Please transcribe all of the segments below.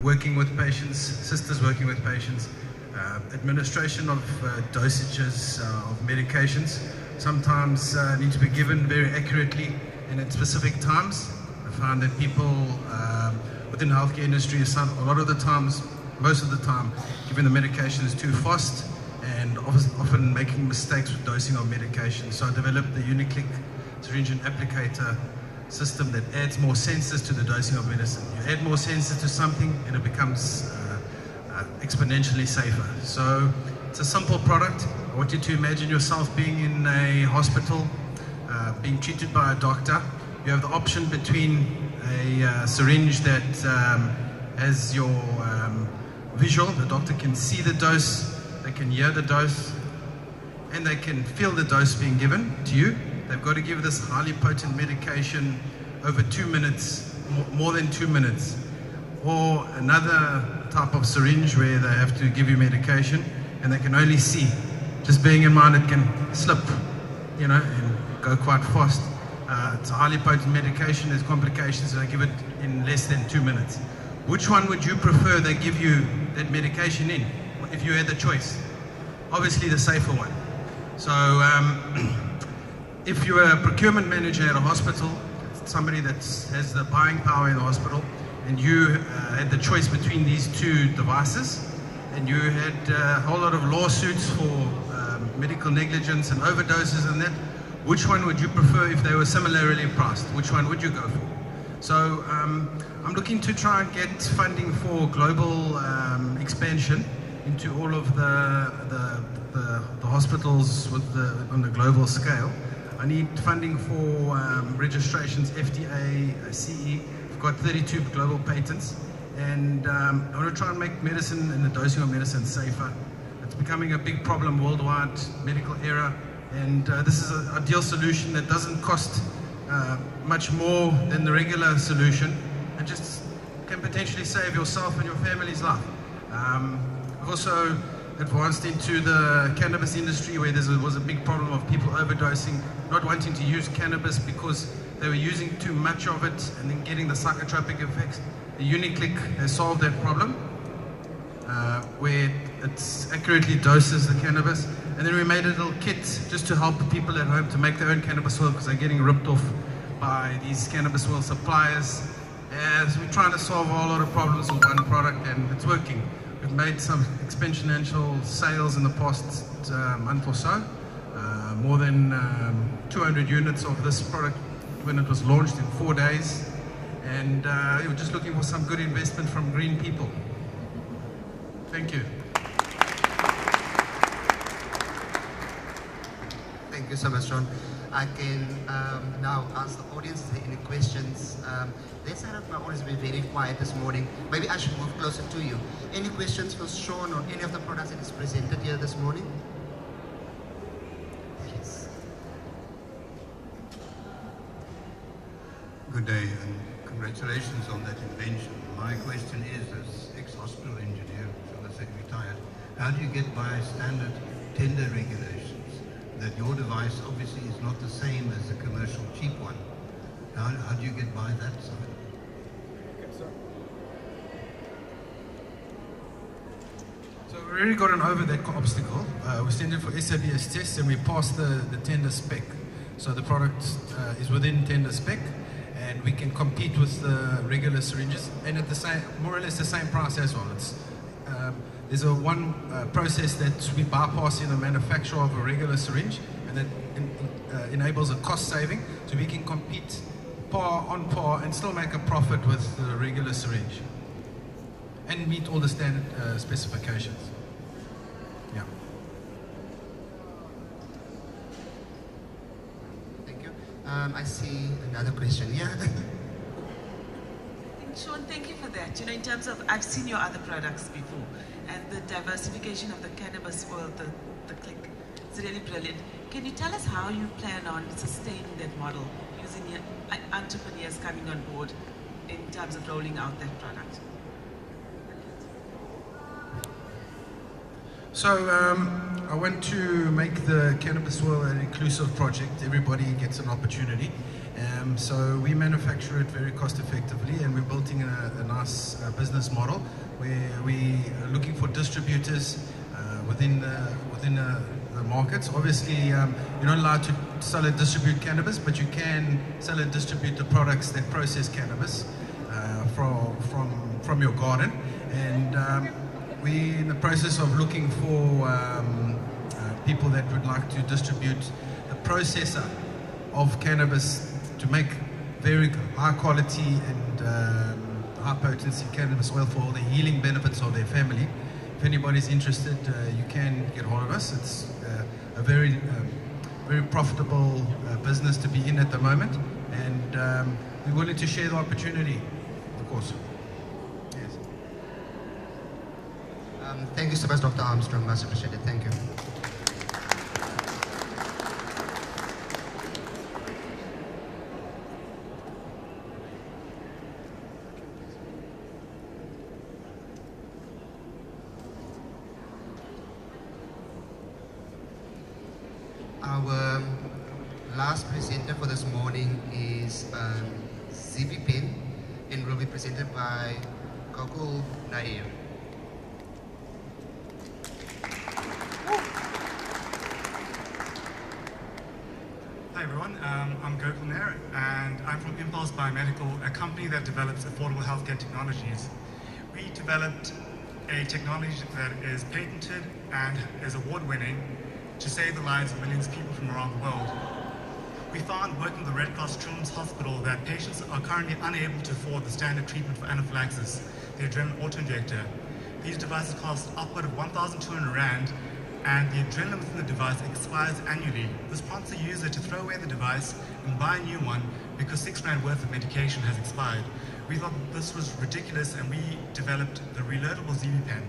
working with patients, sisters working with patients, administration of dosages of medications sometimes need to be given very accurately and at specific times. I found that people within the healthcare industry, a lot of the times, most of the time, giving the medications too fast and often making mistakes with dosing of medication. So I developed the Uniclick syringe and applicator system that adds more sensors to the dosing of medicine. You add more sensors to something and it becomes exponentially safer. So it's a simple product. I want you to imagine yourself being in a hospital, being treated by a doctor. You have the option between a syringe that has your visual, the doctor can see the dose, they can hear the dose, and they can feel the dose being given to you. They've got to give this highly potent medication over 2 minutes, more than 2 minutes. Or another type of syringe where they have to give you medication and they can only see. Just bearing in mind it can slip, you know, and go quite fast. It's a highly potent medication, there's complications, and I give it in less than 2 minutes. Which one would you prefer they give you that medication in, if you had the choice? Obviously the safer one. So if you're a procurement manager at a hospital, somebody that has the buying power in the hospital, and you had the choice between these two devices, and you had a whole lot of lawsuits for medical negligence and overdoses and that, which one would you prefer if they were similarly priced? Which one would you go for? So I'm looking to try and get funding for global expansion into all of the hospitals on the global scale. I need funding for registrations, FDA, CE. I've got 32 global patents, and I want to try and make medicine and the dosing of medicine safer. It's becoming a big problem worldwide, medical era, and this is an ideal solution that doesn't cost much more than the regular solution, and just can potentially save yourself and your family's life. I've also advanced into the cannabis industry, where there was a big problem of people overdosing, not wanting to use cannabis because they were using too much of it and then getting the psychotropic effects. The Uniclick has solved that problem, where it accurately doses the cannabis. And then we made a little kit just to help people at home to make their own cannabis oil, because they're getting ripped off by these cannabis oil suppliers. So we're trying to solve a whole lot of problems with one product, and it's working. We've made some exponential sales in the past month or so. More than 200 units of this product when it was launched in 4 days. And we're just looking for some good investment from green people. Thank you. Thank you so much, John. I can now ask the audience if there are any questions. Let's have my audience be very quiet this morning. Maybe I should move closer to you. Any questions for Sean on any of the products that is presented here this morning? Yes. Good day, and congratulations on that invention. My question is, as ex-hospital engineer, shall I say retired, how do you get by standard tender regulations that your device obviously is not the same as the commercial cheap one? How do you get by that side? So we already gotten over that obstacle. We sent it for SABS tests and we passed the tender spec. So the product is within tender spec, and we can compete with the regular syringes, and at the same, more or less the same price as well. It's there's one process that we bypass in the manufacture of a regular syringe, and that enables a cost saving, so we can compete on par and still make a profit with the regular syringe and meet all the standard specifications. Yeah. Thank you. I see another question. Yeah. Sean, thank you for that. You know, in terms of, I've seen your other products before, and the diversification of the cannabis oil, the click, it's really brilliant. Can you tell us how you plan on sustaining that model, using your entrepreneurs coming on board in terms of rolling out that product? So I want to make the cannabis oil an inclusive project. Everybody gets an opportunity, So we manufacture it very cost effectively, and we're building a nice business model where we are looking for distributors within the markets. Obviously, you're not allowed to sell and distribute cannabis, but you can sell and distribute the products that process cannabis from your garden. And we're in the process of looking for people that would like to distribute the processor of cannabis to make very high quality and high potency cannabis oil for all the healing benefits of their family. If anybody's interested, you can get hold of us. It's a very profitable business to be in at the moment, and we're willing to share the opportunity, of course. Yes. Thank you so much, Dr. Armstrong. Much appreciated. Thank you. Our last presenter for this morning is ZB Pen, and will be presented by Gokul Nair. Hi everyone, I'm Gokul Nair, and I'm from Impulse Biomedical, a company that develops affordable healthcare technologies. We developed a technology that is patented and is award-winning to save the lives of millions of people from around the world. We found working with the Red Cross Children's Hospital that patients are currently unable to afford the standard treatment for anaphylaxis, the adrenaline autoinjector. These devices cost upward of 1,200 Rand, and the adrenaline within the device expires annually. This prompts the user to throw away the device and buy a new one because 6 Rand worth of medication has expired. We thought this was ridiculous, and we developed the reloadable ZB Pen.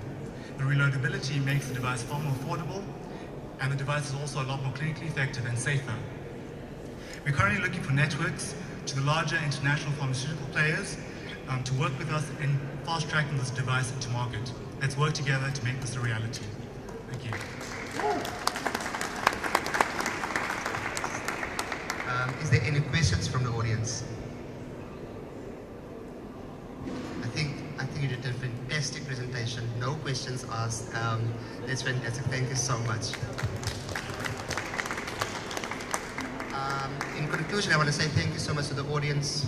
The reloadability makes the device far more affordable, and the device is also a lot more clinically effective and safer. We're currently looking for networks to the larger international pharmaceutical players to work with us in fast-tracking this device to market. Let's work together to make this a reality. Thank you. Is there any questions from the audience? I think you did a fantastic presentation. No questions asked. That's fantastic. Thank you so much. In conclusion, I want to say thank you so much to the audience.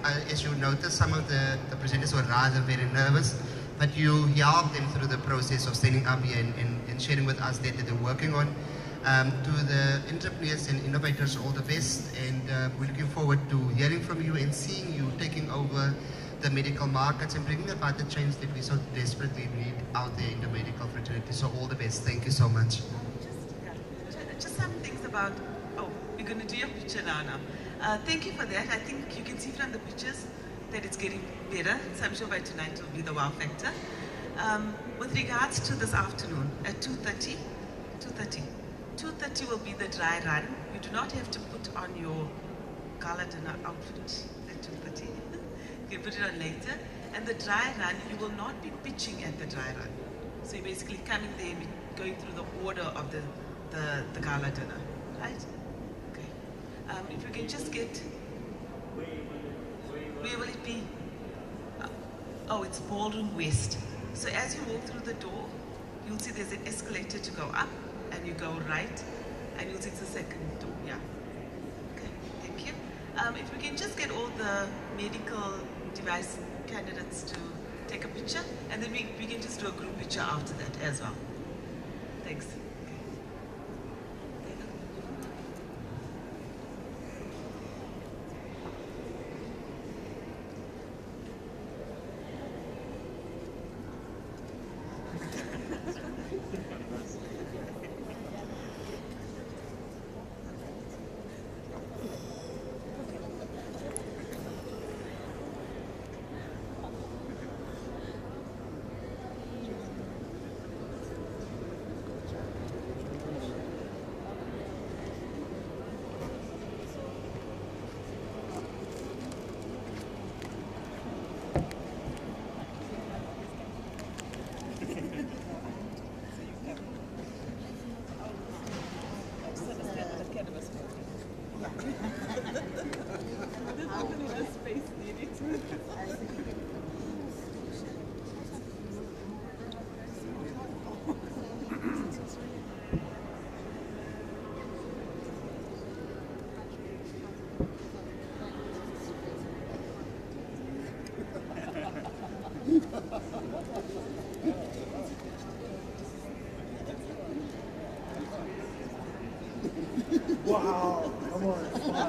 As you noticed, some of the presenters were rather very nervous, but you helped them through the process of standing up here and sharing with us that they're working on. To the entrepreneurs and innovators, all the best, and we're looking forward to hearing from you and seeing you taking over the medical markets and bringing about the change that we so desperately need out there in the medical fraternity. So all the best. Thank you so much. Just some things about, we're going to do your picture now. Thank you for that. I think you can see from the pictures that it's getting better. So I'm sure by tonight will be the wow factor. With regards to this afternoon at 2:30 will be the dry run. You do not have to put on your gala dinner outfit at 2:30. You can put it on later. And the dry run, you will not be pitching at the dry run. So you're basically coming there and going through the order of the gala dinner, right? Okay. If we can just get, where will it be? It's Ballroom West. So as you walk through the door, you'll see there's an escalator to go up, and you go right, and you'll see it's the second door. Yeah. Okay. Thank you. If we can just get all the medical device candidates to take a picture, and then we can just do a group picture after that as well. Thanks.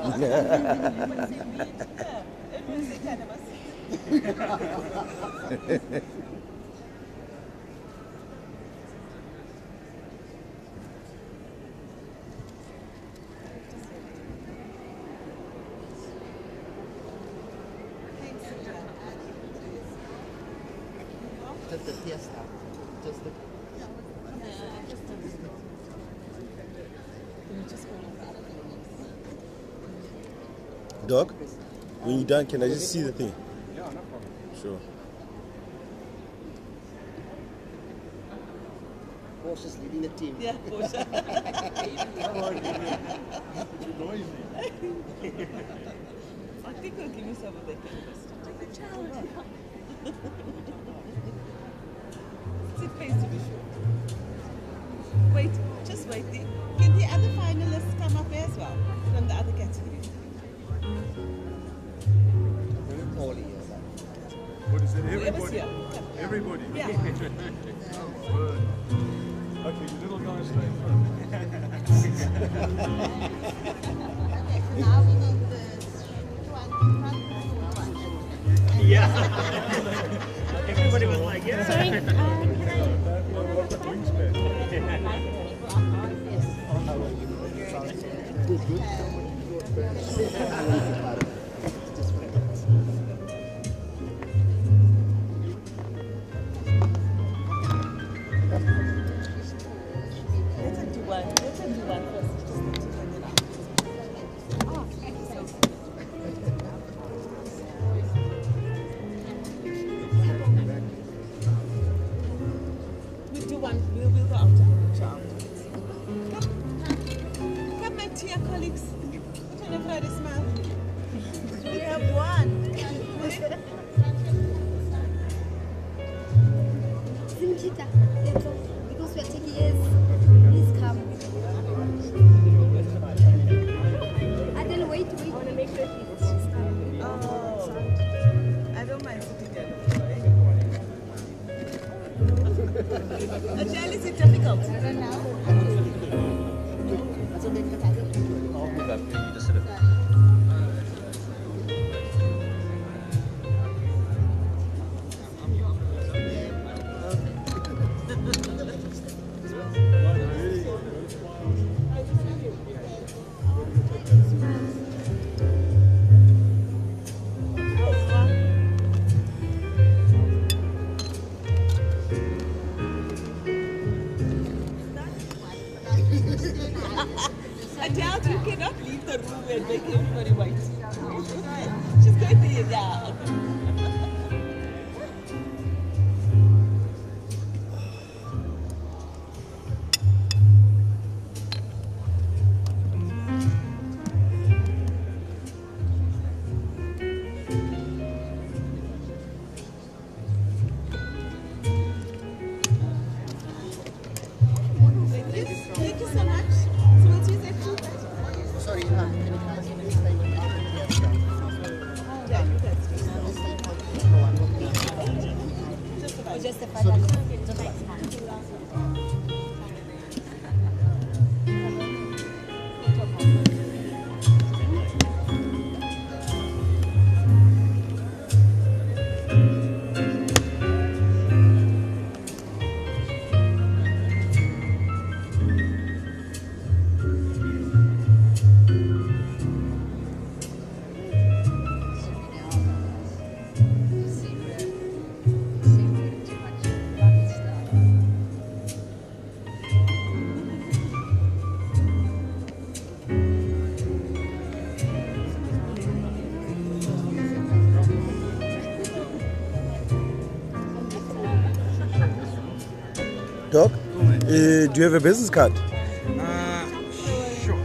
Everyone say cannabis. Just the fiesta. Just the... Doc, when you're done, can I just see the thing? Yeah, no problem. Sure. Portia's leading the team. Yeah, Portia. I think I'll give you some of that cannabis. Take the challenge. Sit face to be sure. Wait, just wait. Can the other finalists come up as well from the other categories? What is it? Whoever's Everybody? here. Everybody? Yeah. Okay, you little guy stay first. Now we need the Everybody was like, yeah. Sorry, can Let's do one. Let's do one first. We'll do one. We'll go out. Come, my dear colleagues. Put on a Friday smile. We have one. Simchita, because we are taking years, please come. And then wait, I want to make sure she's coming. Oh, I don't mind sitting there. Ajali, is it difficult? I'll move up here, you just sit up. I doubt you cannot leave the room and make everybody wait. She's going to hear that. Thank you so much. So what do you say? Sorry, can you guys please stay with me? Yeah, that's Just the final. Doc, do you have a business card? Sure.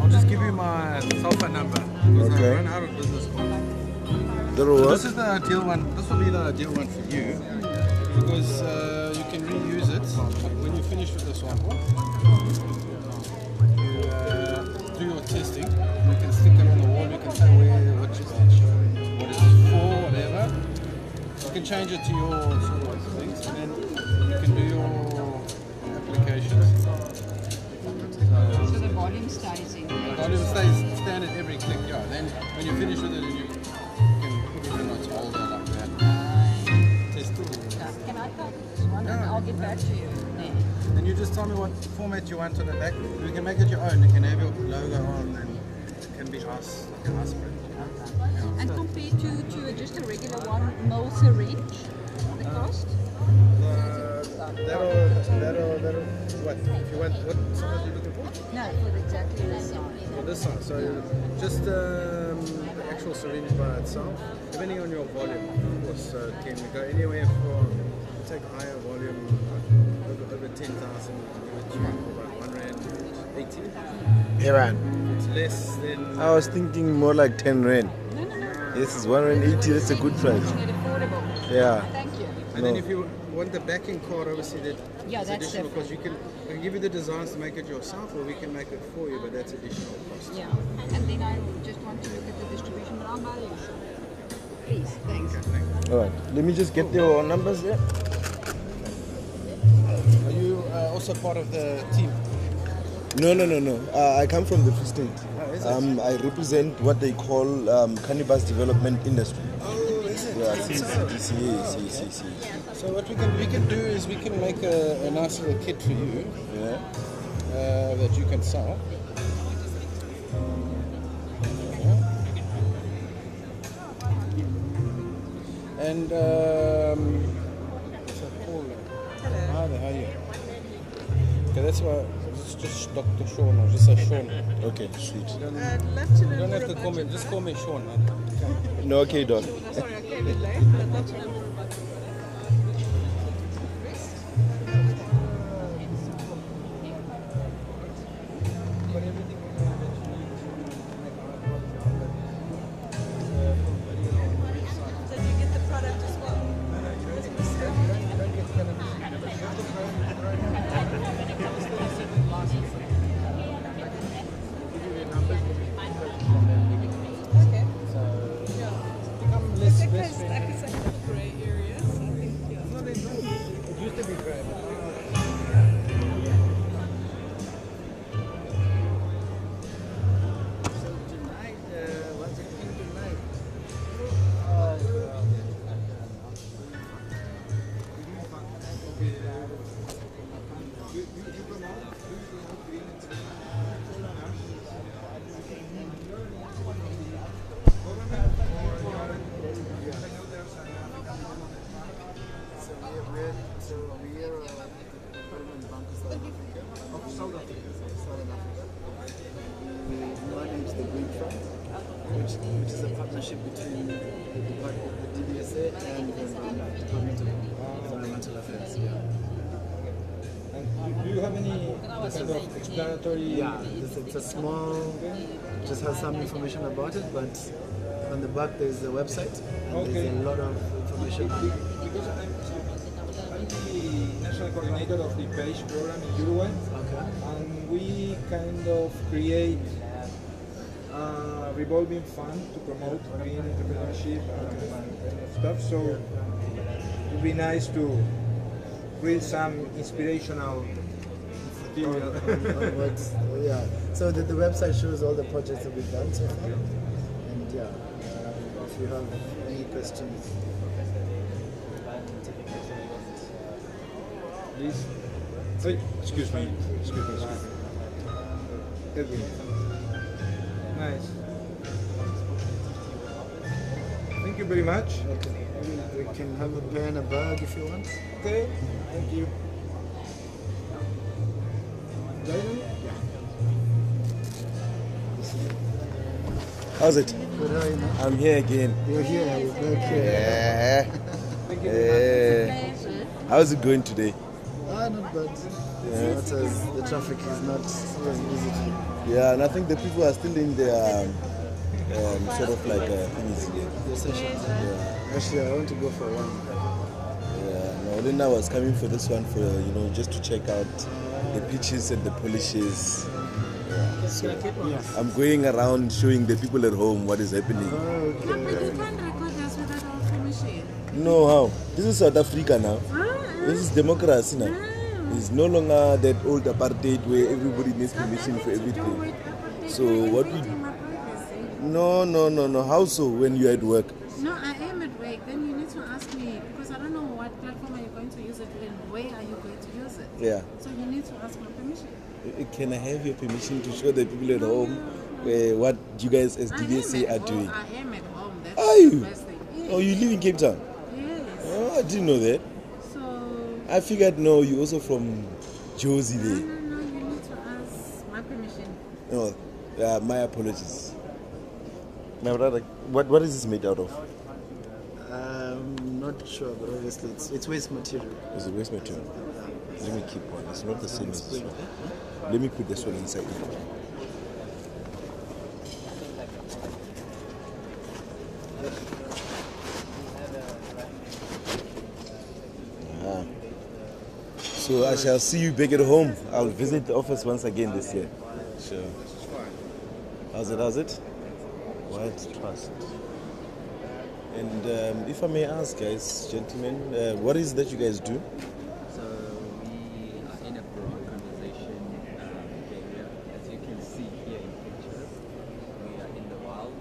I'll just give you my cell phone number because Okay. I run out of business cards. That'll So work. this is the ideal one. This will be the ideal one for you because you can reuse it. But when you finish with this one, you do your testing. You can stick it on the wall. You can say what it's for, whatever. You can change it to your sort of things, and then you can do your applications. So the volume stays in there. Volume stays standard every click, yeah. Then when you finish with it, you can put it in its holder like that. Test it. Can I copy this one and I'll get back to you? There. Then you just tell me what format you want on the back. You can make it your own. You can have your logo on and it can be us, like an us print. And compared to just a regular 1 ml syringe, the cost? That'll, what? If you want, what size are you looking for? No, for exactly this size. For this size, so just the actual syringe by itself, depending on your volume, of course, can go anywhere from, take higher volume, over 10,000, which is about R1.80. Yeah, man. It's less than... I was thinking more like 10 rand. No. This is R1.80, that's a good price. Making it affordable. Yeah. Thank you. And then if you want the backing card, obviously that's that's additional because we can give you the designs to make it yourself, or we can make it for you, but that's additional cost. Yeah. And then I just want to look at the distribution, but I'll buy you some. Please, thanks. Okay, thanks. Alright, let me just get your numbers there. Are you also part of the team? No. I come from the Free State. Oh, is it? I represent what they call cannabis development industry. Oh, is it? Yeah, Yes. CDC. So what we can do is we can make a nice little kit for you. Yeah. That you can sell. And what's that called? Hi there, how are you? Okay, that's why it's just Dr. Sean, or just say Sean. Okay, sweet. You don't have to call me, just call me Sean, man. No, okay, Doc. Sorry, I came in late, but I'd love to know more about the So do you get the product as well? Okay. Become less Like it's like a grey area, so I think, yeah. It used to be grey. So tonight, what's it in tonight? One is the Green Fund, which is a partnership between the DBSA and the Department of Environmental Affairs. Yeah. And do you have any kind of explanatory? Yeah, it's a small, just has some information about it, but on the back there's a website. And there's a lot of information. Because I'm the national coordinator of the PACE program in Uruguay. Okay. And we kind of create a revolving fund to promote green entrepreneurship and kind of stuff. So it would be nice to read some inspirational material. Yeah. So the website shows all the projects that we've done so far. And yeah, if you have any questions, Please. Hey, excuse me. Edwin. Nice. Thank you very much. okay. We can have a pen and a bag if you want. Okay, thank you. How's it? Good, how are you, man? I'm here again. You're here, you're back here. Yeah. How's it going today? Not bad. Not as the traffic is not as easy to. Yeah, and I think the people are still in their sort of like things. The sessions. Yeah. Actually, I want to go for one. Yeah, no, then I was coming for this one for just to check out the pitches and the polishes. Yeah, so I'm going around showing the people at home what is happening. Okay. But you can't record us with that old machine. No, how? This is South Africa now. This is democracy now. It's no longer that old apartheid where everybody needs permission for everything. So what we... No. How so when you're at work? No, I am at work. Then you need to ask me because I don't know what platform are you going to use it and where are you going to use it. Yeah. So you need to ask my permission. Can I have your permission to show the people at home what you guys as DVSA are doing? I am at home. That's Are you? the first thing. Yes. Oh, you live in Cape Town? Yes. Oh, I didn't know that. So... I figured, no, you're also from Josie there. No, you need to ask my permission. No, my apologies. My brother, what is this made out of? I'm not sure, but obviously it's waste material. Is it waste material? Let me keep one. It's not the same as this one. Let me put this one inside. So I shall see you back at home. I'll visit the office once again this year. Sure. How's it? White Trust. And if I may ask, guys, gentlemen, what is it that you guys do? So we are in a broad conversation area. As you can see here in pictures, we are in the wild.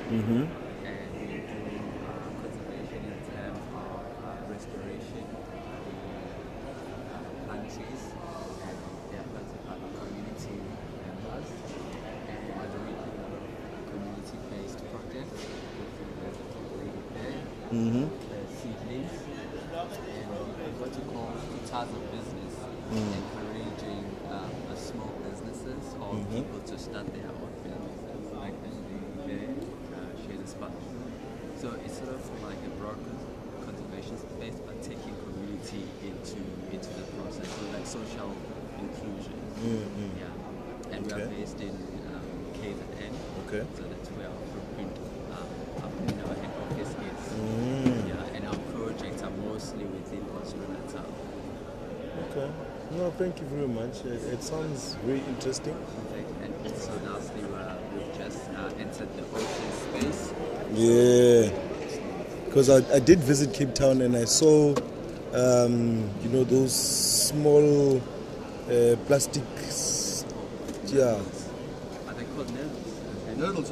Mm-hmm. And we do conservation in terms of restoration, plant trees, and they are part of our community members. And we're doing a lot of community-based projects with the lady there, seedlings, and what you call guitars of business, encouraging the small businesses or people to start their own businesses, like the lady there, shares a spot. So it's sort of like a broad conservation space, but taking community into the process, so like social inclusion. Yeah, and we are based in KZN. Okay. So that's where our footprint, our head office is. Yeah, and our projects are mostly within KwaZulu-Natal. Okay. No, thank you very much. It sounds very interesting. And also lastly, we've just entered the ocean space. Yeah. Because I did visit Cape Town and I saw, those small plastics. Yeah. Are they called noodles? Noodles,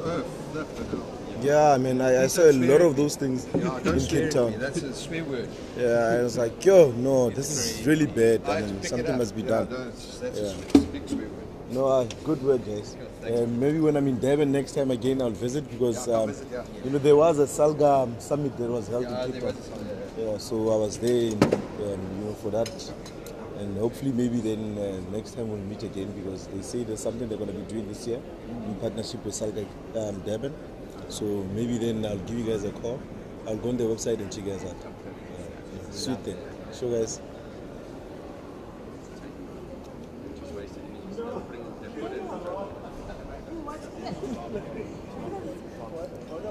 Yeah, I mean, I saw a lot of those things in Cape Town. That's a swear word. Yeah, I was like, yo, no, this is really bad. I mean, something must be done. That's Yeah. a big swear word. No, good word, guys. Maybe when I'm in Durban next time again, I'll visit because there was a Salga summit that was held in Cape Town. Yeah, so I was there, for that, and hopefully maybe then next time we'll meet again because they say there's something they're going to be doing this year in partnership with Salga Durban. So maybe then I'll give you guys a call. I'll go on the website and check you guys out. Sweet then. Sure, guys.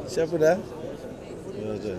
Shapuda? Yeah.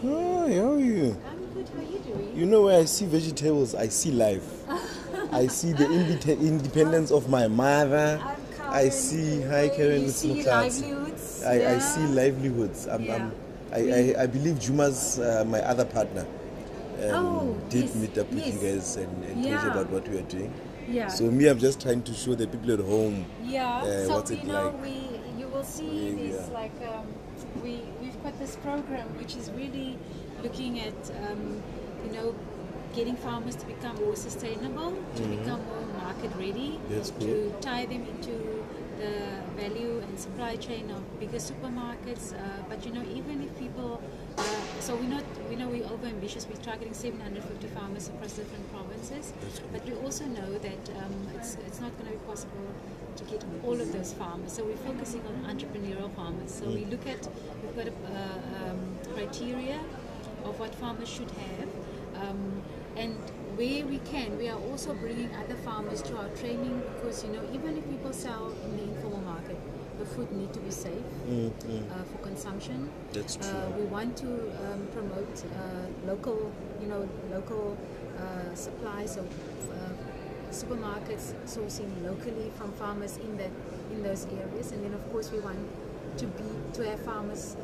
Hi, how are you? I'm good. How are you doing? You know, where I see vegetables, I see life. I see the independence of my mother. I see, hi Karen, it's see livelihoods. I see livelihoods. I believe Juma's my other partner did meet up with you guys and told you about what we are doing. Yeah. So me, I'm just trying to show the people at home So what's it like. you will see this we've got this program which is really looking at getting farmers to become more sustainable, to become more market ready, That's to good. tie them into the value and supply chain of bigger supermarkets. But you know, even if people, so we're over ambitious. We're targeting 750 farmers across different provinces. But we also know that it's not going to be possible to get all of those farmers. So we're focusing on entrepreneurial farmers. So we've got a criteria of what farmers should have. And where we can, we are also bringing other farmers to our training, because you know, even if people sell in the informal market, the food need to be safe for consumption. That's true. We want to promote local supplies of supermarkets sourcing locally from farmers in those areas, and then of course we want to have farmers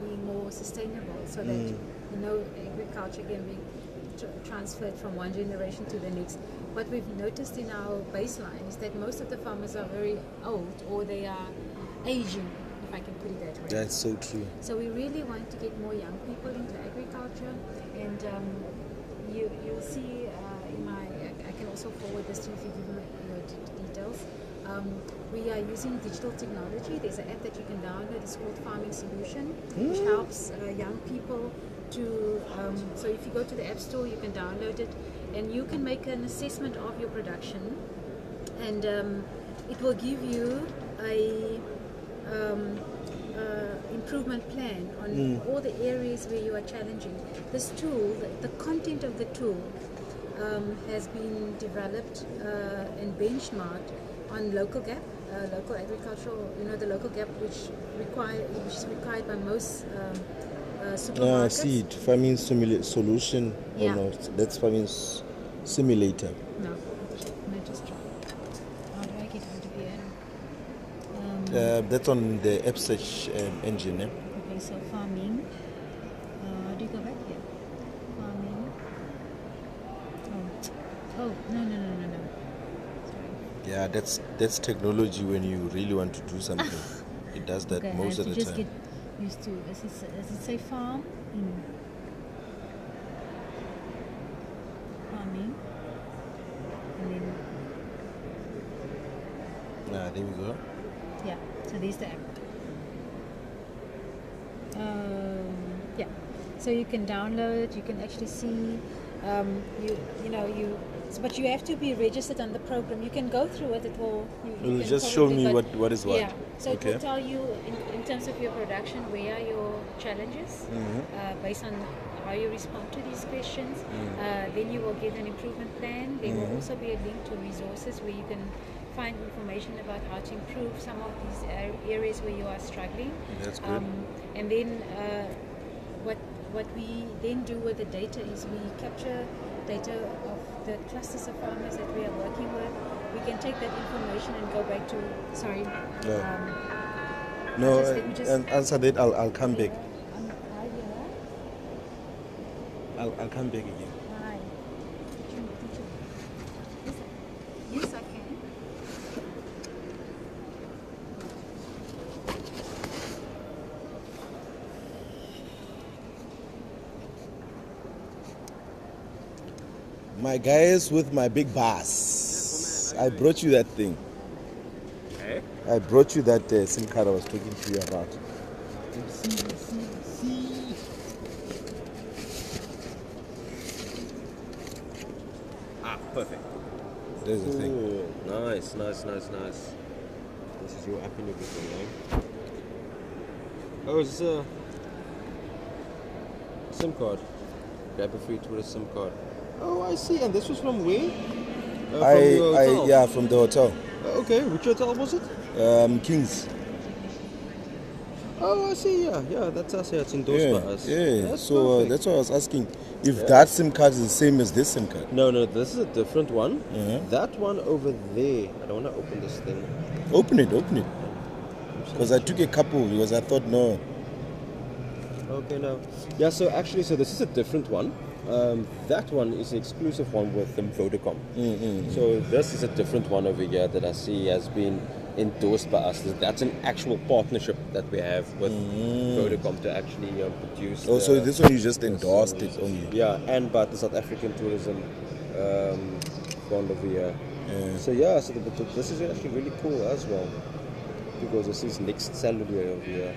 being more sustainable, so that you know, agriculture can be transferred from one generation to the next. What we've noticed in our baseline is that most of the farmers are very old, or they are aging, if I can put it that way. That's so true. So we really want to get more young people into agriculture, and you'll see in my, I can also forward this to you if you give me your details. We are using digital technology. There's an app that you can download. It's called Farming Solution, which helps young people to, so if you go to the App Store, you can download it, and you can make an assessment of your production, and it will give you a improvement plan on all the areas where you are challenging. This tool, the content of the tool has been developed and benchmarked on local gap, local agricultural, you know, the local gap which is required by most supermarkets. I see it. Farming solution. Yeah. Oh, no, that's farming simulator. No, just try. How do I get out of here? That's on the app search engine. Okay, so farming. Do you go back here? Farming. Oh, no. Yeah, that's technology when you really want to do something. It does that Okay, most I of have the to just time. get used to. Does it say farm? Farming. And then, There we go. yeah, so there's the app. Yeah, so you can download, you can actually see, but you have to be registered on the program. You can go through it, it will... It'll just show me what is what. Yeah, so Okay. it will tell you in terms of your production, where are your challenges, based on how you respond to these questions. Then you will get an improvement plan. There will also be a link to resources where you can find information about how to improve some of these areas where you are struggling. That's good. And then what we then do with the data is we capture data of the clusters of farmers that we are working with. We can take that information and go back to, sorry. No, let me just- answer that. I'll come back. Hi, yeah. I'll come back again. Hi. Yes, I can. My guys with my big bass. I brought you that thing. Hey? I brought you that SIM card I was talking to you about. Perfect. There's the thing. Ooh, nice. This is your app and everything, eh? Oh, it's a SIM card. Grab a free Twitter SIM card. Oh, I see. And this was from where? From the hotel? Yeah, from the hotel. Okay, which hotel was it? Kings. Oh, I see. Yeah, that's us. Yeah, it's endorsed by us. Yeah. That's So perfect. that's why I was asking if that SIM card is the same as this SIM card. No, this is a different one. That one over there. I don't want to open this thing. Open it. Because I took a couple because I thought no. Okay, no. Yeah, so actually, this is a different one. That one is the exclusive one with Vodacom. So this is a different one over here that I see has been endorsed by us. That's an actual partnership that we have with Vodacom to actually produce. Oh, so this one you just endorsed it only? Yeah, and by the South African Tourism Fund over here. So yeah, so this is actually really cool as well, because this is Next Salary over here.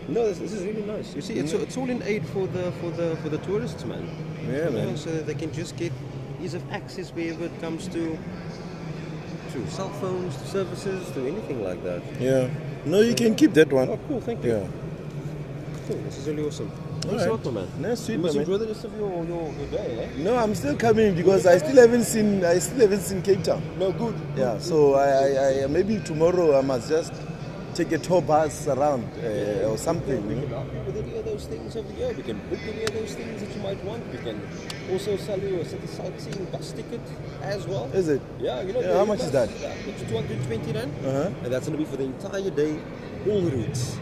No, this is really nice. You see, it's all in aid for the tourists, man. Yeah, man. So that they can just get ease of access wherever it comes to cell phones, to services, to anything like that. Yeah. No, you can keep that one. Oh, cool. Thank you. Yeah. Cool. This is really awesome. All Thanks a right. lot, man. Nice, sweet, You must man. enjoy the rest of your day, eh? No, I'm still coming because I still haven't seen Cape Town. No, good. Yeah, so I maybe tomorrow I must just take a tour bus around or something. We can help you with any of those things over here. We can book any of those things that you might want. We can also sell you a city sightseeing bus ticket as well. Is it? Yeah, you know. Yeah, how much is that? It's 220 rand. Uh-huh. And that's going to be for the entire day, all routes.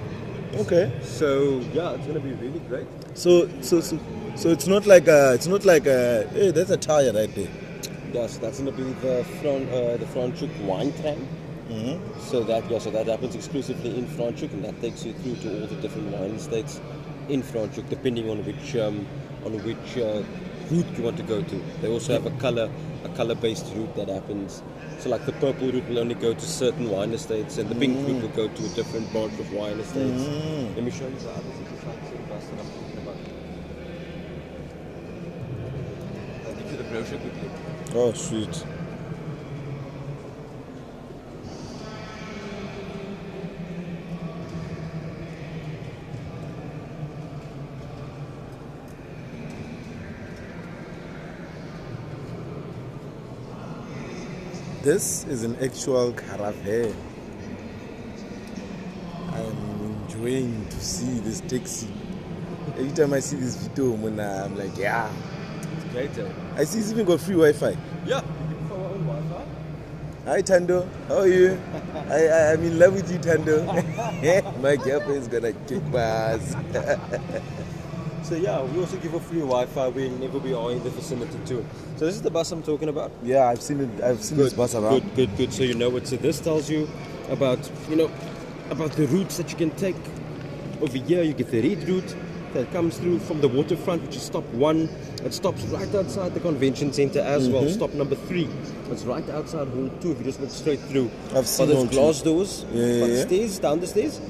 Okay. So yeah, it's going to be really great. So it's not like hey, that's a tire right there. Yes, that's going to be the Franschhoek wine tram. So that happens exclusively in Franschhoek, and that takes you through to all the different wine estates in Franschhoek, depending on which route you want to go to. They also have a color-based route that happens. So like the purple route will only go to certain wine estates, and the pink route will go to a different branch of wine estates. Let me show you the other sightseeing bus that I'm talking about. I'll give you the brochure quickly. Oh, sweet. This is an actual caravan. I'm enjoying to see this taxi. Every time I see this video, I'm like, yeah. It's great. I see it's even got free Wi-Fi. Yeah, you can follow our own Wi-Fi. Hi Tando, how are you? I'm in love with you, Tando. My girlfriend's gonna kick my ass. So yeah, we also give a free Wi-Fi whenever we are in the vicinity too. So this is the bus I'm talking about. Yeah, I've seen it. I've seen this bus around. Good. So you know what? So this tells you about the routes that you can take. Over here, you get the red route that comes through from the waterfront, which is stop 1. It stops right outside the convention center as well. Stop number 3. It's right outside hall 2. If you just walk straight through. I've seen those hall glass 2. doors. Yeah. Stairs, down the stairs.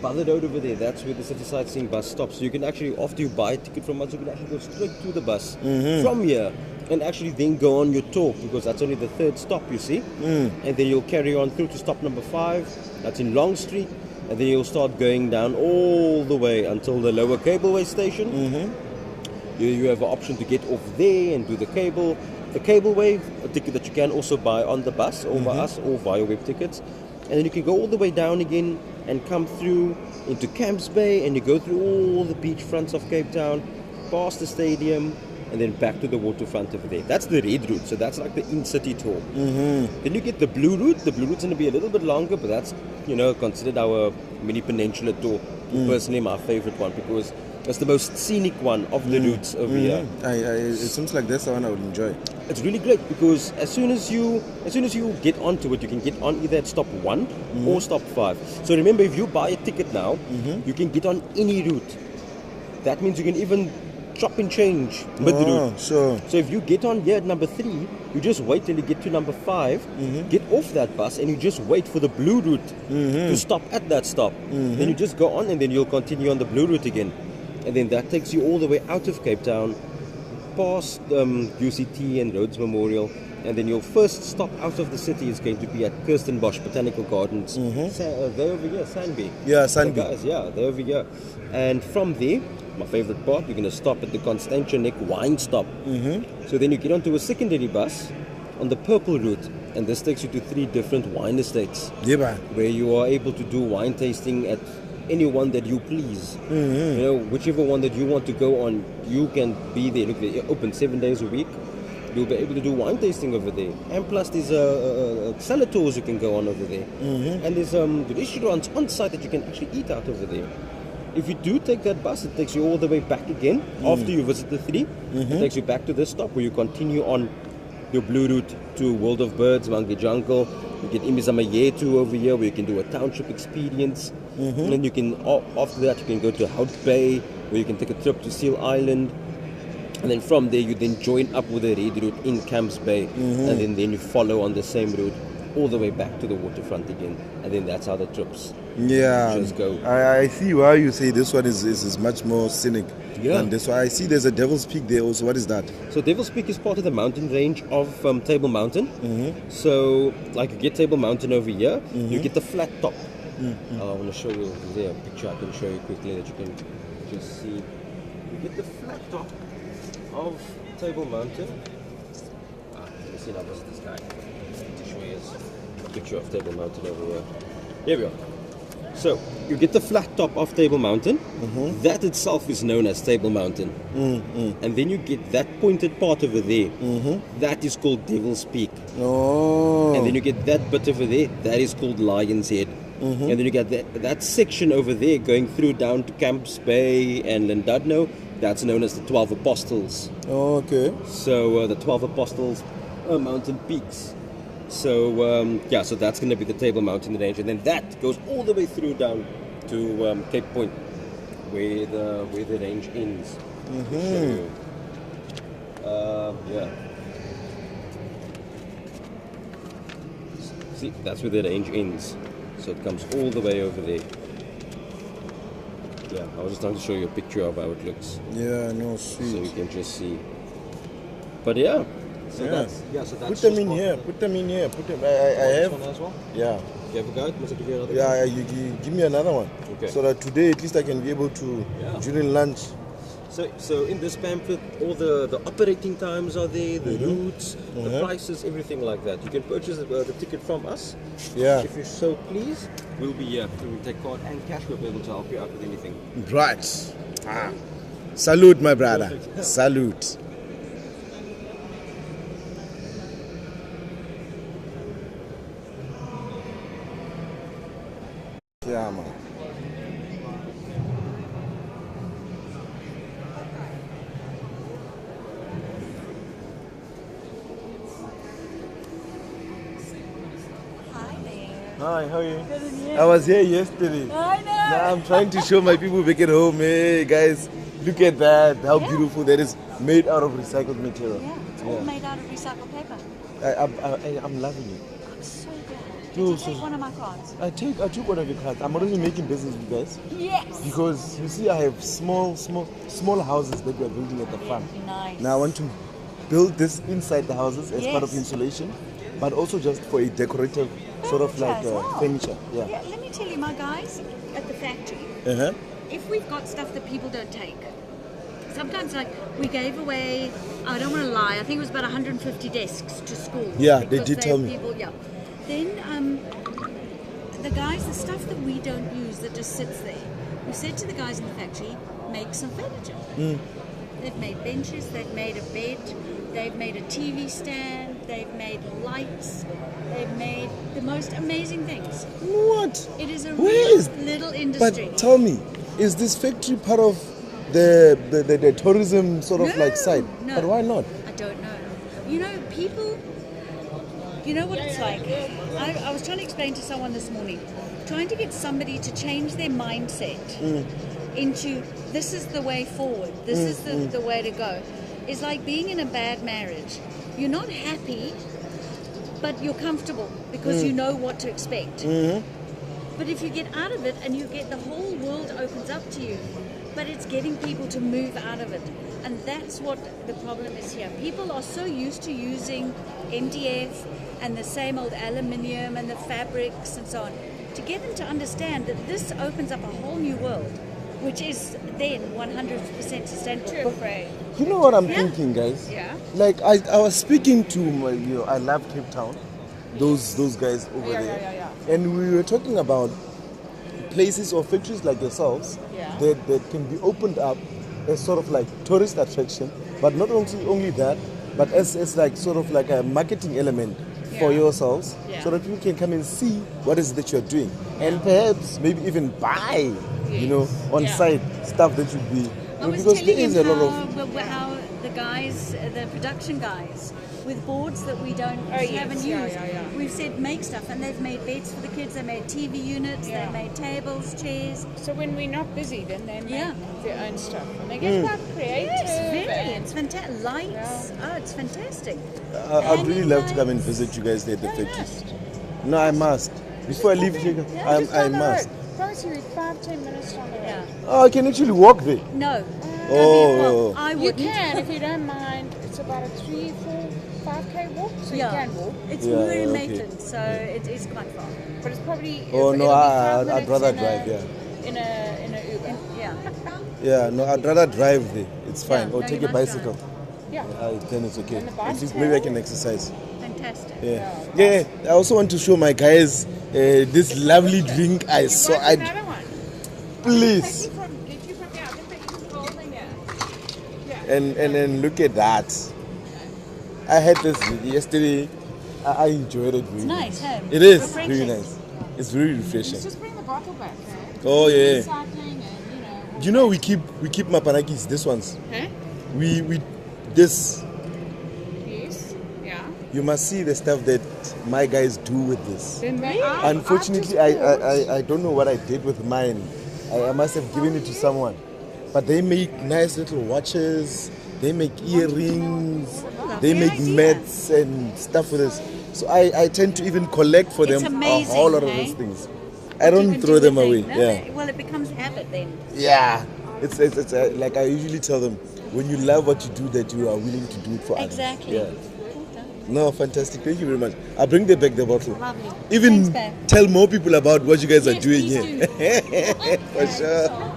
By the road over there, that's where the city sightseeing bus stops. So you can actually, after you buy a ticket from us, you can actually go straight to the bus from here and actually then go on your tour, because that's only the 3rd stop, you see. And then you'll carry on through to stop number 5. That's in Long Street. And then you'll start going down all the way until the lower cableway station. You have an option to get off there and do the cableway, a ticket that you can also buy on the bus or by us or via web tickets. And then you can go all the way down again and come through into Camps Bay, and you go through all the beach fronts of Cape Town, past the stadium, and then back to the waterfront over there. That's the red route, so that's like the in-city tour. Then you get the blue route. The blue route's going to be a little bit longer, but that's, considered our mini peninsula tour. Personally, my favorite one, because it's the most scenic one of the routes over here. It seems like that's the one I would enjoy. It's really great because as soon as you get onto it, you can get on either at stop 1 or stop 5. So remember, if you buy a ticket now, you can get on any route. That means you can even chop and change mid-route. Sure. So if you get on here at number 3, you just wait till you get to number 5, get off that bus, and you just wait for the blue route to stop at that stop. Then you just go on, and then you'll continue on the blue route again. And then that takes you all the way out of Cape Town, past UCT and Rhodes Memorial, and then your first stop out of the city is going to be at Kirstenbosch Botanical Gardens. They're over here, Sandby. Yeah, Sandby. Guys, yeah, they're over here. And from there, my favorite part, you're going to stop at the Constantia Neck wine stop. So then you get onto a secondary bus on the purple route, and this takes you to 3 different wine estates. Where you are able to do wine tasting at any one that you please. Whichever one that you want to go on, you can be there. Look, they're open 7 days a week. You'll be able to do wine tasting over there. And plus there's cellar tours you can go on over there. And there's restaurants on site that you can actually eat out over there. If you do take that bus, it takes you all the way back again after you visit the 3. It takes you back to this stop where you continue on your blue route to World of Birds, Monkey Jungle. You get Imizama Yetu over here, where you can do a township experience. And then you can, after that, you can go to Hout Bay, where you can take a trip to Seal Island. And then from there, you then join up with the red route in Camps Bay. And then you follow on the same route all the way back to the waterfront again. And then that's how the trips just go. I see why you say this one is much more scenic than this one. I see there's a Devil's Peak there also. What is that? So Devil's Peak is part of the mountain range of Table Mountain. So like you get Table Mountain over here, you get the flat top. I want to show you there a picture I can show you quickly that you can just see. You get the flat top of Table Mountain. Let me see now, what's this guy? To show you a picture of Table Mountain over here. Here we go. So you get the flat top of Table Mountain. That itself is known as Table Mountain. And then you get that pointed part over there. That is called Devil's Peak. And then you get that bit over there. That is called Lion's Head. And then you get that section over there going through down to Camps Bay and Llandudno. That's known as the 12 Apostles. So the 12 Apostles mountain peaks. So so that's going to be the Table Mountain range, and then that goes all the way through down to Cape Point, where the range ends. See, that's where the range ends. So it comes all the way over there. Yeah, I was just trying to show you a picture of how it looks. Yeah, no, sweet. So you can just see. But yeah. So that's put them in here. Put them in here. Put them. I have. One as well? Yeah. You have a guide? Must I give you another? Yeah, you give me another one. Okay. So that today at least I can be able to during lunch. So in this pamphlet, all the operating times are there, the routes, the prices, everything like that. You can purchase the ticket from us. Yeah. If you're so pleased, we'll be here. We will take card and cash. We'll be able to help you out with anything. Right. Salute, my brother. Salute. Yeah, man. Hi, how are you? Good, and you? I was here yesterday. I know. Now I'm trying to show my people back at home. Hey guys, look at that. How beautiful that is, made out of recycled material. Yeah, it's all made out of recycled paper. I'm loving it. I'm so glad. Did you take one of my cards? I took one of your cards. I'm already making business with you guys. Yes. Because you see, I have small houses that we are building at the farm. Nice. Now I want to build this inside the houses as part of insulation, but also just for a decorative sort of like furniture. Yeah. Let me tell you, my guys at the factory, if we've got stuff that people don't take, sometimes like we gave away, I don't want to lie, I think it was about 150 desks to schools. Yeah, they did tell me. Then the guys, the stuff that we don't use that just sits there, we said to the guys in the factory, make some furniture. They've made benches, they've made a bed, they've made a TV stand, they've made lights, they've made the most amazing things. What? It is a Where is- little industry. But tell me, is this factory part of the tourism sort of like side? No. But why not? I don't know. You know, people, you know what it's like? I was trying to explain to someone this morning, trying to get somebody to change their mindset into this is the way forward, this is the way to go. It's like being in a bad marriage. You're not happy, but you're comfortable because you know what to expect. But if you get out of it and you get the whole world opens up to you, but it's getting people to move out of it. And that's what the problem is here. People are so used to using MDF and the same old aluminium and the fabrics and so on. To get them to understand that this opens up a whole new world, which is then 100% sustainable. You know what I'm thinking, guys? Yeah. Like I was speaking to my, I love Cape Town, those guys over there, and we were talking about places or factories like yourselves that can be opened up as sort of like tourist attraction, but not only that, but as like sort of like a marketing element for yourselves, so that people can come and see what is that you're doing, and perhaps maybe even buy, on site stuff that should be, because there is a lot of the guys, the production guys, with boards that we don't haven't used. We've said make stuff, and they've made beds for the kids. They made TV units. They made tables, chairs. So when we're not busy, then they make their own stuff, and they Mm. get quite creative. Yes, very. and- It's fantastic. Lights. Oh, it's fantastic. I'd really love to come and visit you guys there at the factory. No, I must. Before I leave, I must. Promise you, 5-10 minutes down the road. Oh, I can actually walk there. No. Oh. I You wouldn't. can if you don't mind. It's about a 3, 4, 5k walk, so you can walk. It's Yeah, Muri okay. Maitland, so it is quite far. But it's probably. Oh, no, it'll be 5 I'd minutes rather in a- drive, yeah. In a Uber. Yeah. Yeah, no, I'd rather drive there. It's fine. Yeah, Or no, take you a must bicycle. Yeah. Then it's okay. And the At least bicycle. maybe I can exercise. Fantastic. Yeah. I also want to show my guys this lovely drink I saw. Another one. Please. Get you from here. I can take you from the whole thing there. And then look at that. I had this yesterday. I enjoyed it. Really. It's nice, hey? It is Refreshing. really nice. It's very refreshing. Just bring the bottle back. Oh yeah. Recycling and You know we keep mapanakis. This ones. Huh? We this. Yes. Yeah. You must see the stuff that my guys do with this. Then they are Unfortunately, I don't know what I did with mine. I must have given it to someone. But they make nice little watches. They make earrings. They make mats and stuff with this. So I tend to even collect for It's them amazing, a whole lot of hey? these things. What I you don't can throw do them with away. things. Yeah. Well, it becomes habit then. Yeah. It's like I usually tell them, when you love what you do, that you are willing to do it for Exactly. others. Yeah. No, fantastic. Thank you very much. I'll bring back the bottle. Lovely. Even Thanks, babe. tell more people about what you guys are doing please here. For sure.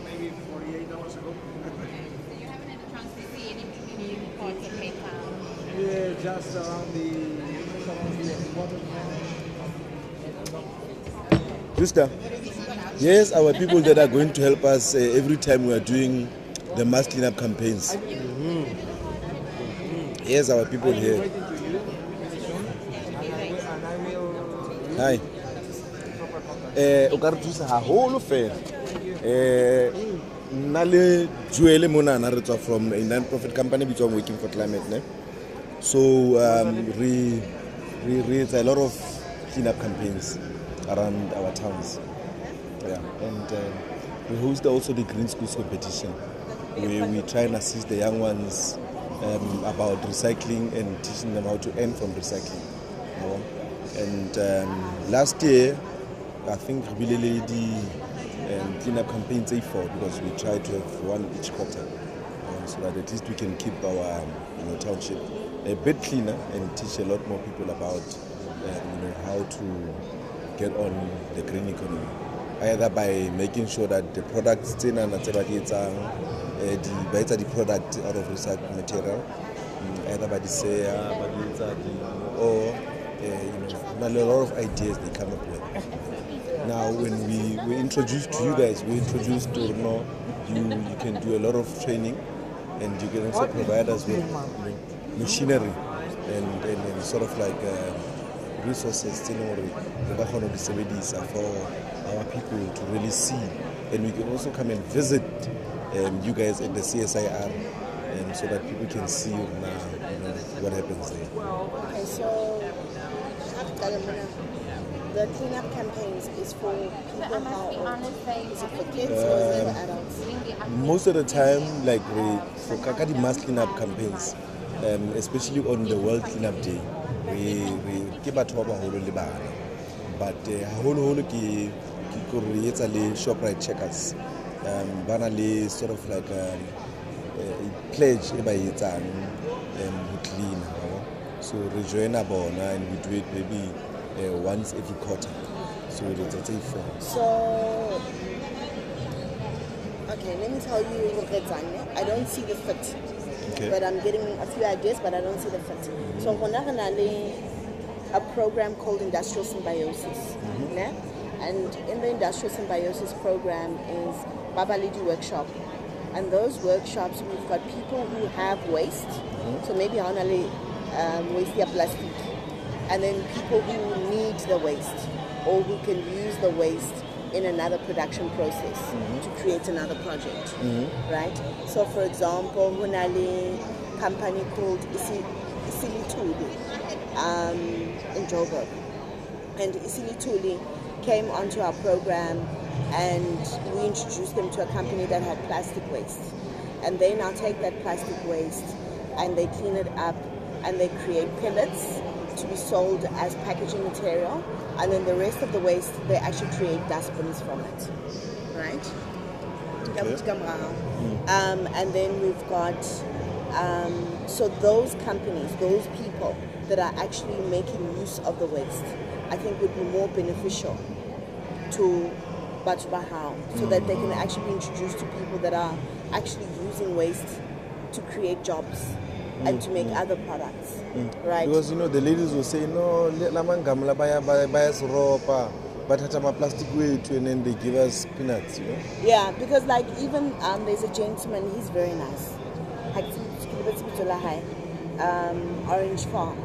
Maybe 48 hours ago. You haven't had a chance to see any new parts of Cape Town? Yeah, just around the Justa. Yes, our people that are going to help us every time we are doing the mass cleanup campaigns. Yes, our people here. Hi. O ka re thusa haholo fela. Nna le Joel mona na re tswa from a non-profit company bitswang Working for Climate, ne? So we it's a lot of cleanup campaigns around our towns. Yeah, and we host also the Green Schools competition, where we try and assist the young ones about recycling and teaching them how to earn from recycling. You know? And last year, I think we really the cleanup campaigns A4 because we try to have one each quarter, so that at least we can keep our township a bit cleaner and teach a lot more people about how to get on the green economy. Either by making sure that the products the product out of recycled material, either by the sale, or a lot of ideas they come up with. Now, when we introduced to you guys, we introduced to you can do a lot of training, and you can also provide us with machinery and sort of like resources for our people to really see. And we can also come and visit you guys at the CSIR, so that people can see what happens there. Okay, so the cleanup campaigns is for people how old? Is it for kids or is it for adults? Most of the time, like for Kakadi mass cleanup campaigns, especially on the World Cleanup Day, we keep a top of bana. But holo ki creates a ShopRite checkers. Banally sort of like a pledge by it and clean. So re joina bona and we do it maybe once every quarter. So that's a fair. So, okay, let me tell you, I don't see the fit. Okay. But I'm getting a few ideas, but I don't see the fit. So, we have a program called Industrial Symbiosis. Ne? And in the Industrial Symbiosis program is Babalidi workshop. And those workshops, we've got people who have waste. So maybe only waste their plastic. And then people who need the waste or who can use the waste in another production process to create another project, right? So for example, Hunali company called Isilituli in Joburg. And Isilituli came onto our program and we introduced them to a company that had plastic waste. And they now take that plastic waste and they clean it up and they create pellets to be sold as packaging material, and then the rest of the waste they actually create dustbins from it, right? And then we've got so those companies, those people that are actually making use of the waste, I think would be more beneficial to Batch Bahao, so that they can actually be introduced to people that are actually using waste to create jobs and to make other products, right? Because the ladies will say, no, lamangamla baya ropa, but hatama plastic weight, and then they give us peanuts, Yeah, because like even there's a gentleman, he's very nice. Orange Farm.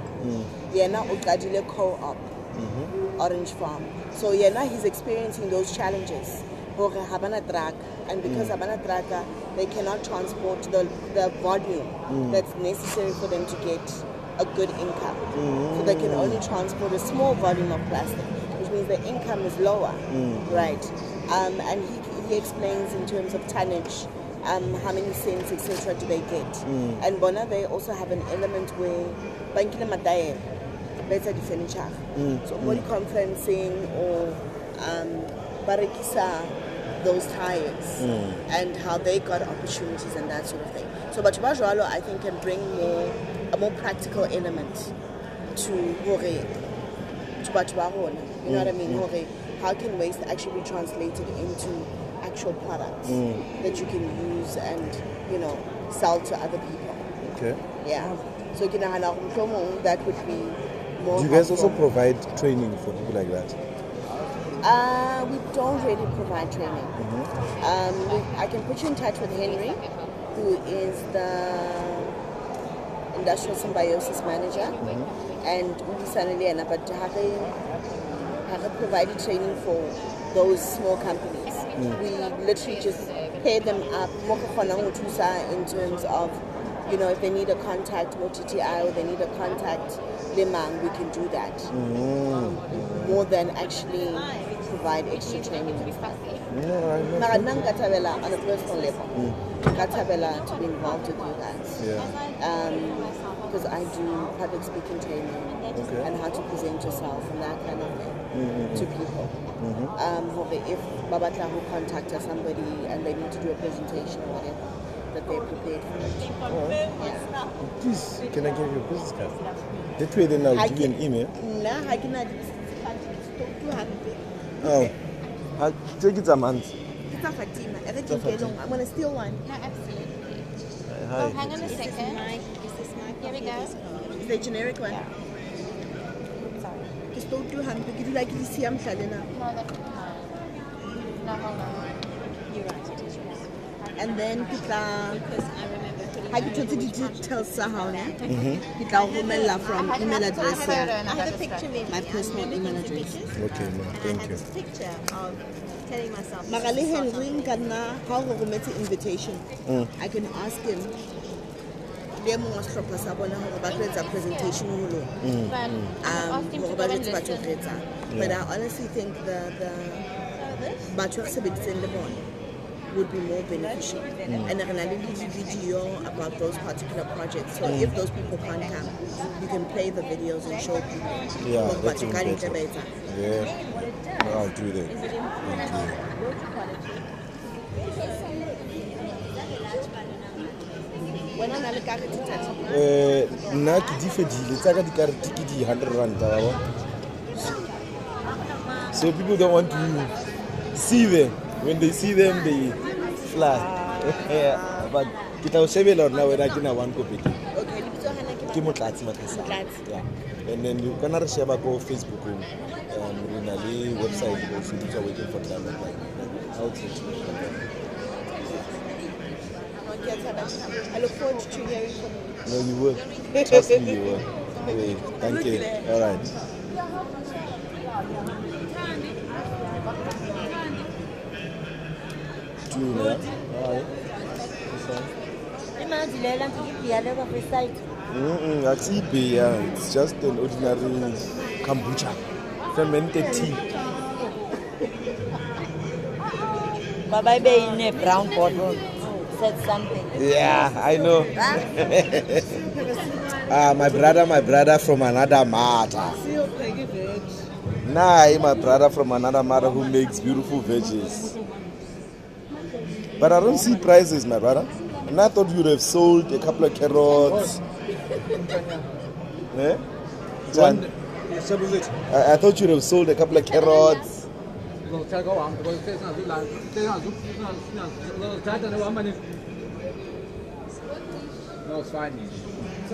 Yeah, now Ukadile Co-op. Orange Farm. So yeah, now he's experiencing those challenges. And because Habana Traga, they cannot transport the volume that's necessary for them to get a good income. So they can only transport a small volume of plastic, which means the income is lower, right? And he explains in terms of tonnage, how many cents, etc. do they get. And Bona, they also have an element where Bankina Madaye, better the furniture. So body conferencing or Barakisa, those tires and how they got opportunities and that sort of thing. So Bachubajwalo, I think, can bring a more practical element to Bachubahona. You know what I mean? How can waste actually be translated into actual products that you can use and, sell to other people? Okay. Yeah. So that would be more. Do you guys helpful. also provide training for people like that? We don't really provide training. I can put you in touch with Henry, who is the Industrial Symbiosis Manager, and but have provided training for those small companies. We literally just pair them up in terms of, if they need a contact with TTI or they need a contact Limang, we can do that. More than actually provide extra training and stuff. On a personal level, to be involved with you guys. Because I do public speaking training and how to present yourself and that kind of thing to people. If Babatla who contact somebody and they need to do a presentation or whatever, that they're prepared for it. Please, can I give you a business card? That way then I'll give you an email. Oh, I'll take it a month. I'm going to steal one. No, absolutely. Hi. Oh, hang on a second. Here we go. Is the generic one? Yeah. Sorry. Just don't do hand. Would you like to see I'm telling now? No, hold on. You're right, it is right. And then Because I remember putting I can take the details somehow, from email address. I have a picture with my personal email address. Okay, no, thank you. picture of telling myself. Magale Henry kana how go make invitation. I can ask him. There was proper sabona ho ba tsa presentation ho lo. But I honestly think the batho se beditseng le bona would be more beneficial. And I can video about those particular projects. So if those people can't come, you can play the videos and show people. Yeah, that's even better. Yeah, no, I'll do that. When I'm like nna ke di fedile tsa ka di karete ke di 100 rand ba bona. So people don't want to see them. When they see them, they fly. But ke tla o shebela rona wena ke na one copy. Okay, lebitso hana ke Ke Motlatsi Matlasa. Yeah. And then you can share back on Facebook. Re na le website o fitsa waiting for them. Outreach. I look forward to hearing from you. No, you will. Trust me, you will. Okay, thank you. All right. It's just an ordinary kombucha, fermented tea. Baba in a brown bottle said something. Yeah, I know. My brother from another mother. Nah, my brother from another mother who makes beautiful veggies. But I don't see prices, my brother. And I thought you would have sold a couple of carrots. Eh? John, I thought you would have sold a couple of carrots. No, it's fine.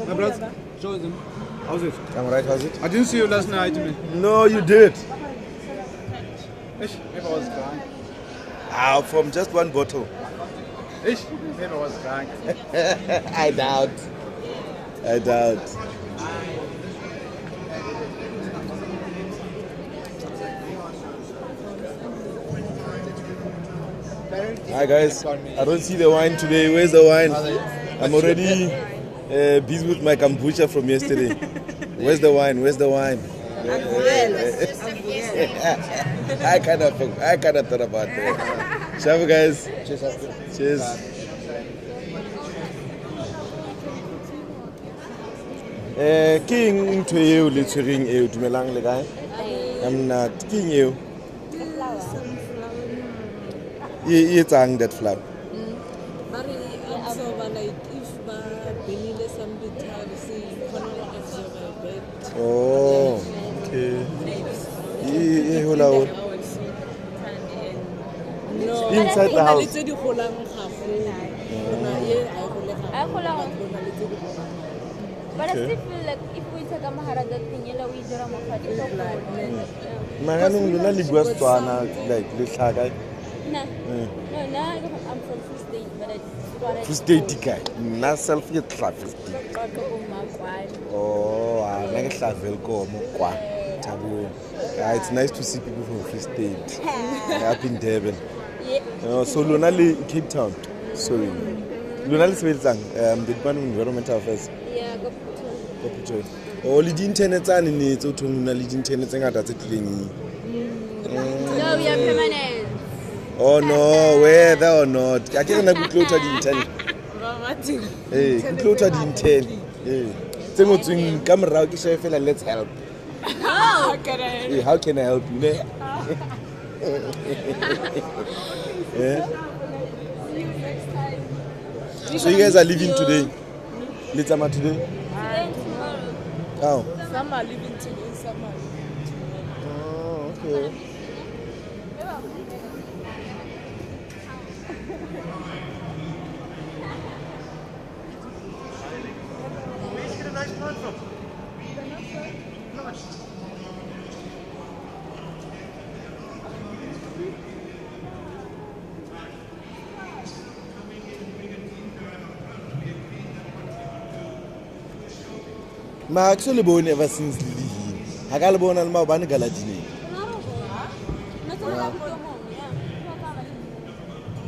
My brother, show them. How's it? I'm right, how's it? I didn't see you last night, man. No, you did. Maybe I was crying. From just one bottle. Maybe I was crying. I doubt. Hi guys, I don't see the wine today. Where's the wine? I'm already busy with my kombucha from yesterday. Where's the wine? I kind of thought about that. Ciao guys. Cheers. King to you, literally, you to Melang Legai. I'm not king you. It's on that flower. Oh, okay. Inside the house. But I still feel like if we take a Maharada thing, we drama like No, I'm from Free State, but it's Free State guy. Not self yet Free State. Oh, it's nice to see people from Free State. Up in Durban. So Lunali, Cape Town. Sorry. Lunali Svelzang, the Department of Environmental Affairs. Yeah, go to it. Oh, the internet and it's to Lunali internet and that's it. No, we are permanent. Oh no, whether or not. I can't go close to the internet. Hey, close to the internet. Hey. Come around, let's help. How can I? Hey, how can I help you? Yeah. So you guys are leaving today? Today? Today and tomorrow. How? Some are leaving today, some are leaving tomorrow. Oh, okay. Ma actually born ever since Lili. Hakala born alma bani galadini.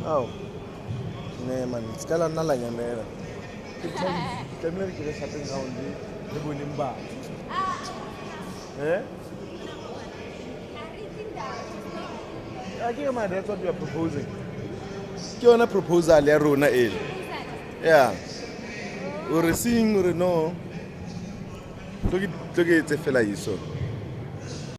Oh. Ne man, skala nala nyamera. Kamera kire shopping around the bonimba. Eh? I think that's what you are proposing. You want a proposal, Rona El? Yeah. Or a sing or a no. Look at it's a fella you saw.